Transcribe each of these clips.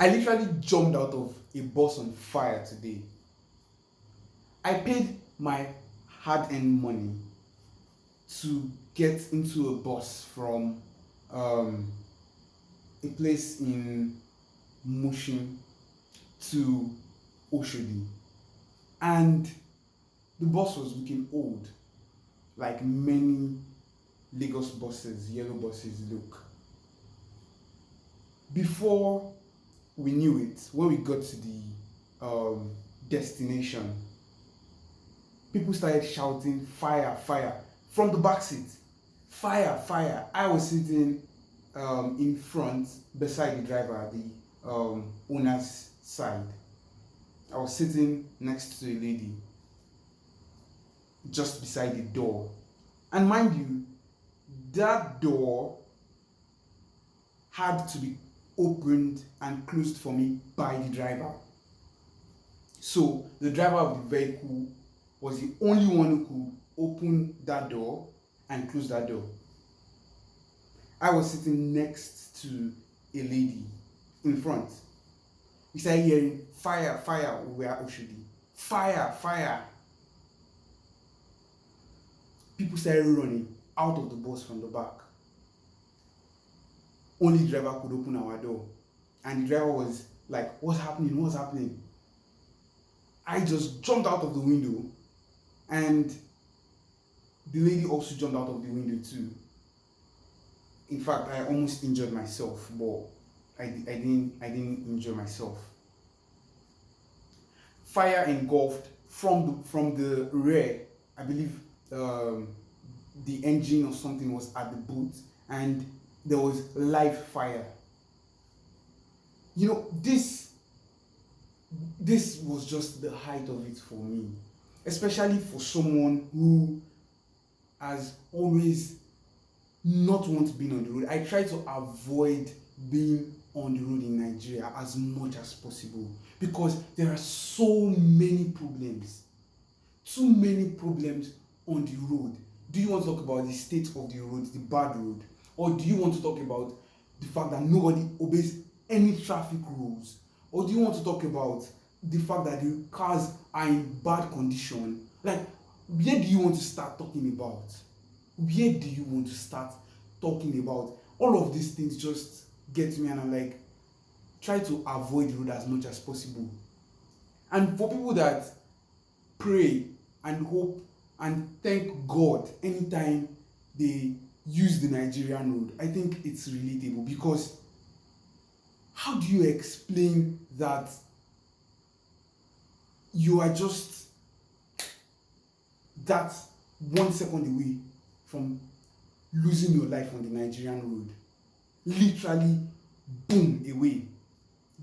I literally jumped out of a bus on fire today. I paid my hard-earned money to get into a bus from um, a place in Mushin to Oshodi, and the bus was looking old, like many Lagos buses, yellow buses look. Before we knew it, when we got to the destination, people started shouting fire, fire from the back seat. Fire, fire. I was sitting in front beside the driver, the owner's side. I was sitting next to a lady just beside the door. And mind you, that door had to be opened and closed for me by the driver. So the driver of the vehicle was the only one who could open that door and close that door. I was sitting next to a lady in front. We started hearing fire, fire, we were Oshodi. Fire, fire. People started running out of the bus from the back. Only the driver could open our door. And the driver was like, what's happening? What's happening? I just jumped out of the window, and the lady also jumped out of the window too. In fact, I almost injured myself, but I didn't injure myself. Fire engulfed from the rear. I believe the engine or something was at the boot, and there was live fire. You know, this was just the height of it for me, especially for someone who has always not want to be on the road. I try to avoid being on the road in Nigeria as much as possible because there are so many problems, too many problems on the road. Do you want to talk about the state of the road, the bad road, or do you want to talk about the fact that nobody obeys any traffic rules, or do you want to talk about the fact that the cars are in bad condition? Like, where do you want to start talking about? Where do you want to start talking about? All of these things just get me, and I'm like, try to avoid the road as much as possible. And for people that pray and hope and thank God anytime they use the Nigerian road, I think it's relatable, because how do you explain that you are just that 1 second away from losing your life on the Nigerian road? Literally, boom, away.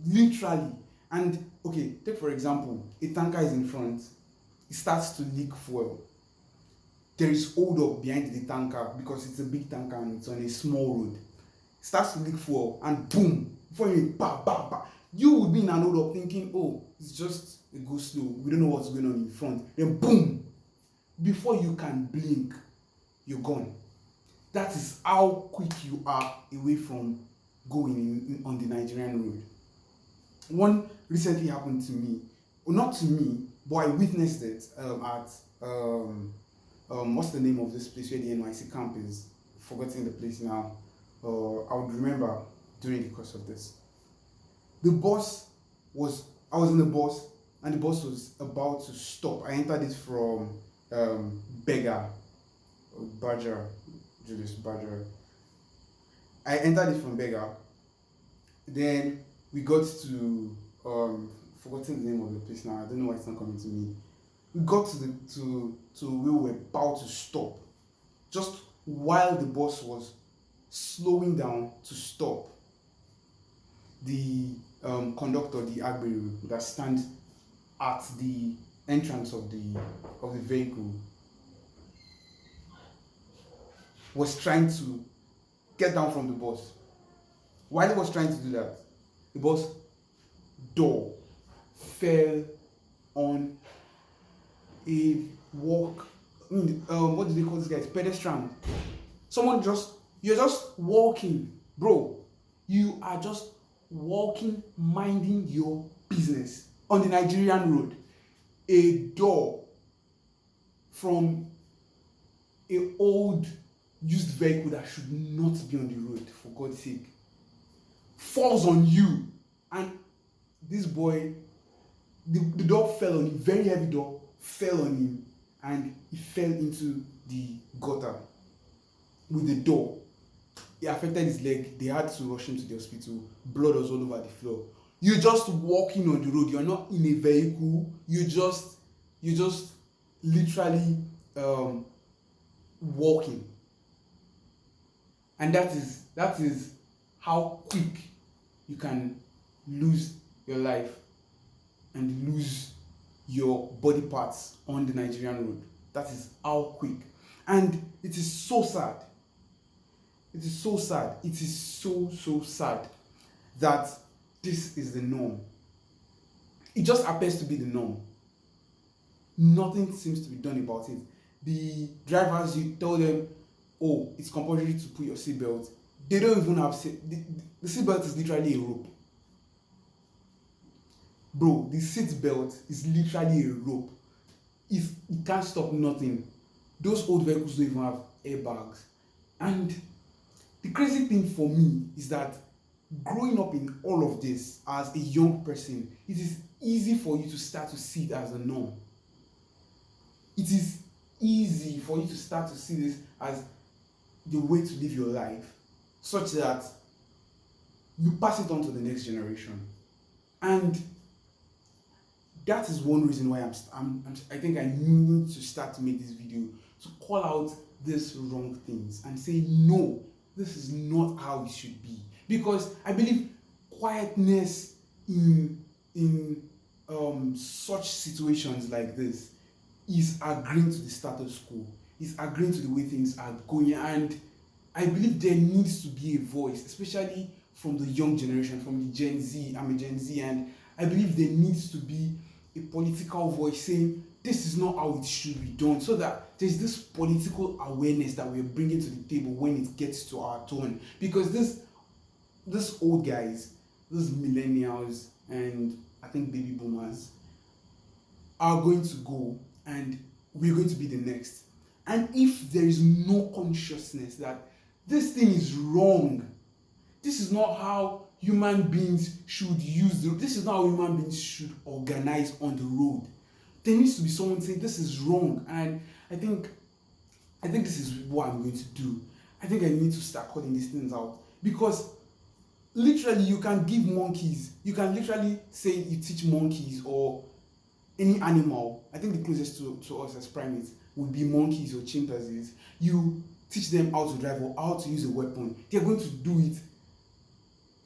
Literally. And okay, take for example, a tanker is in front, it starts to leak fuel. There is hold up behind the tanker because it's a big tanker and it's on a small road. It starts to leak fuel, and boom, before you bah, bah, bah, you would be in an hold up thinking, oh, it's just a go slow, we don't know what's going on in front. Then boom, before you can blink, you're gone. That is how quick you are away from going on the Nigerian road. One recently happened to me, well, not to me, but I witnessed it at what's the name of this place where the NYC camp is? Forgetting the place now. I would remember during the course of this. I was in the bus, and the bus was about to stop. I entered it from Julius Badger. I entered it from Bega. Then we got to forgotten the name of the place now. I don't know why it's not coming to me. We got to where we were about to stop. Just while the bus was slowing down to stop, the conductor, the Agberu that stands at the entrance of the vehicle, was trying to get down from the bus. While he was trying to do that, the bus door fell on a walk. What do they call this guys? Pedestrian. You're just walking, bro. You are just walking, minding your business on the Nigerian road, a door from a old used vehicle that should not be on the road, for God's sake, falls on you, and this boy, the door fell on him, very heavy door fell on him, and he fell into the gutter with the door. It affected his leg. They had to rush him to the hospital. Blood was all over the floor. You're just walking on the road. You're not in a vehicle. You just literally walking. And that is how quick you can lose your life and lose your body parts on the Nigerian road. That is how quick. And it is so sad. It is so sad. It is so sad that this is the norm. It just happens to be the norm. Nothing seems to be done about it. The drivers, you tell them, oh, it's compulsory to put your seatbelt. They don't even have the seatbelt is literally a rope. Bro, the seatbelt is literally a rope. It can't stop nothing. Those old vehicles don't even have airbags. And the crazy thing for me is that growing up in all of this as a young person, it is easy for you to start to see it as a norm. It is easy for you to start to see this as the way to live your life, such that you pass it on to the next generation. And that is one reason why I think I need to start to make this video, to call out these wrong things and say, no, this is not how it should be. Because I believe quietness in such situations like this is agreeing to the status quo, is agreeing to the way things are going. And I believe there needs to be a voice, especially from the young generation, from the Gen Z. I'm a Gen Z, and I believe there needs to be a political voice saying this is not how it should be done, so that there's this political awareness that we're bringing to the table when it gets to our turn. Because this old guys, these millennials, and I think baby boomers are going to go, and we're going to be the next. And if there is no consciousness that this thing is wrong, this is not how human beings should this is not how human beings should organize on the road, there needs to be someone saying this is wrong. And I think this is what I'm going to do. I think I need to start calling these things out, because literally you can give monkeys, you can literally say you teach monkeys or any animal. I think the closest to us as primates would be monkeys or chimpanzees. You teach them how to drive or how to use a weapon, they're going to do it,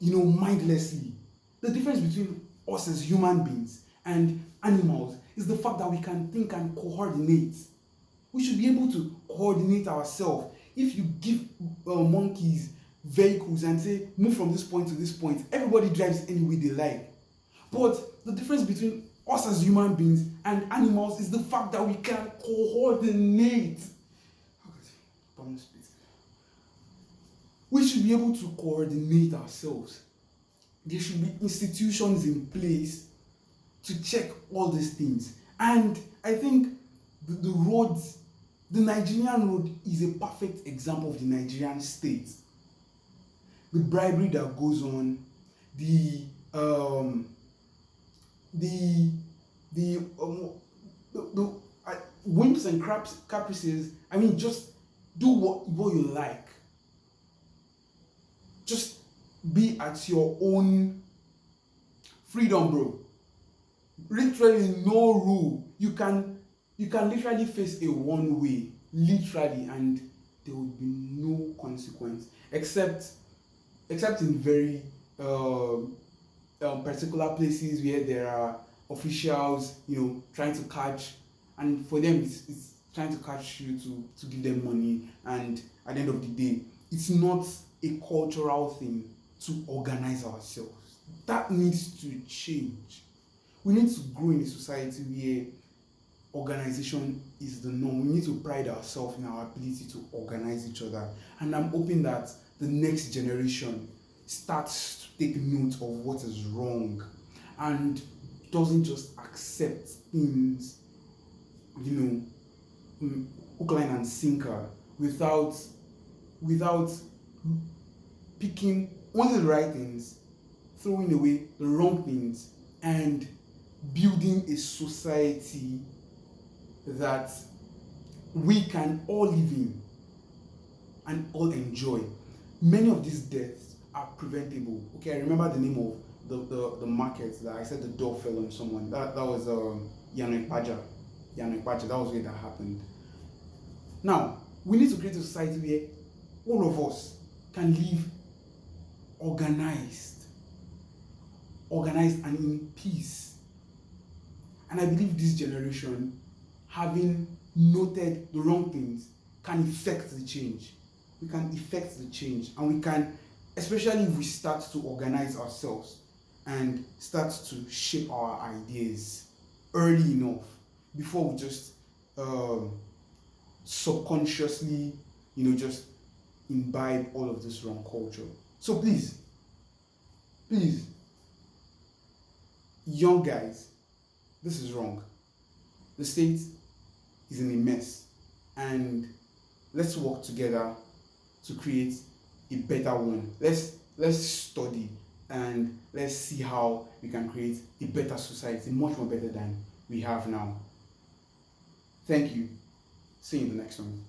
mindlessly. The difference between us as human beings and animals is the fact that we can think and coordinate. We should be able to coordinate ourselves. If you give monkeys vehicles and say move from this point to this point, everybody drives any way they like. But the difference between us as human beings and animals is the fact that we can coordinate. We should be able to coordinate ourselves. There should be institutions in place to check all these things. And I think the Nigerian road is a perfect example of the Nigerian state. The bribery that goes on, the whims and caprices. I mean, just do what you like. Just be at your own freedom, bro. Literally no rule. You can literally face a one way, literally, and there will be no consequence, except in very particular places where there are officials, trying to catch, and for them it's trying to catch you to give them money. And at the end of the day, it's not a cultural thing to organize ourselves. That needs to change. We need to grow in a society where organization is the norm. We need to pride ourselves in our ability to organize each other. And I'm hoping that the next generation starts to take note of what is wrong and doesn't just accept things, you know, hook, line, and sinker without picking only the right things, throwing away the wrong things, and building a society that we can all live in and all enjoy. Many of these deaths are preventable. Okay, I remember the name of the market that I said the door fell on someone. That was Yano Ipaja. That was where that happened. Now, we need to create a society where all of us can live organized and in peace. And I believe this generation, having noted the wrong things, can effect the change. We can effect the change, and we can, especially if we start to organize ourselves and start to shape our ideas early enough, before we just subconsciously, just imbibe all of this wrong culture. So please, young guys, this is wrong. The state is in a mess, and let's work together to create a better one. Let's study and let's see how we can create a better society, much more better than we have now. Thank you. See you in the next one.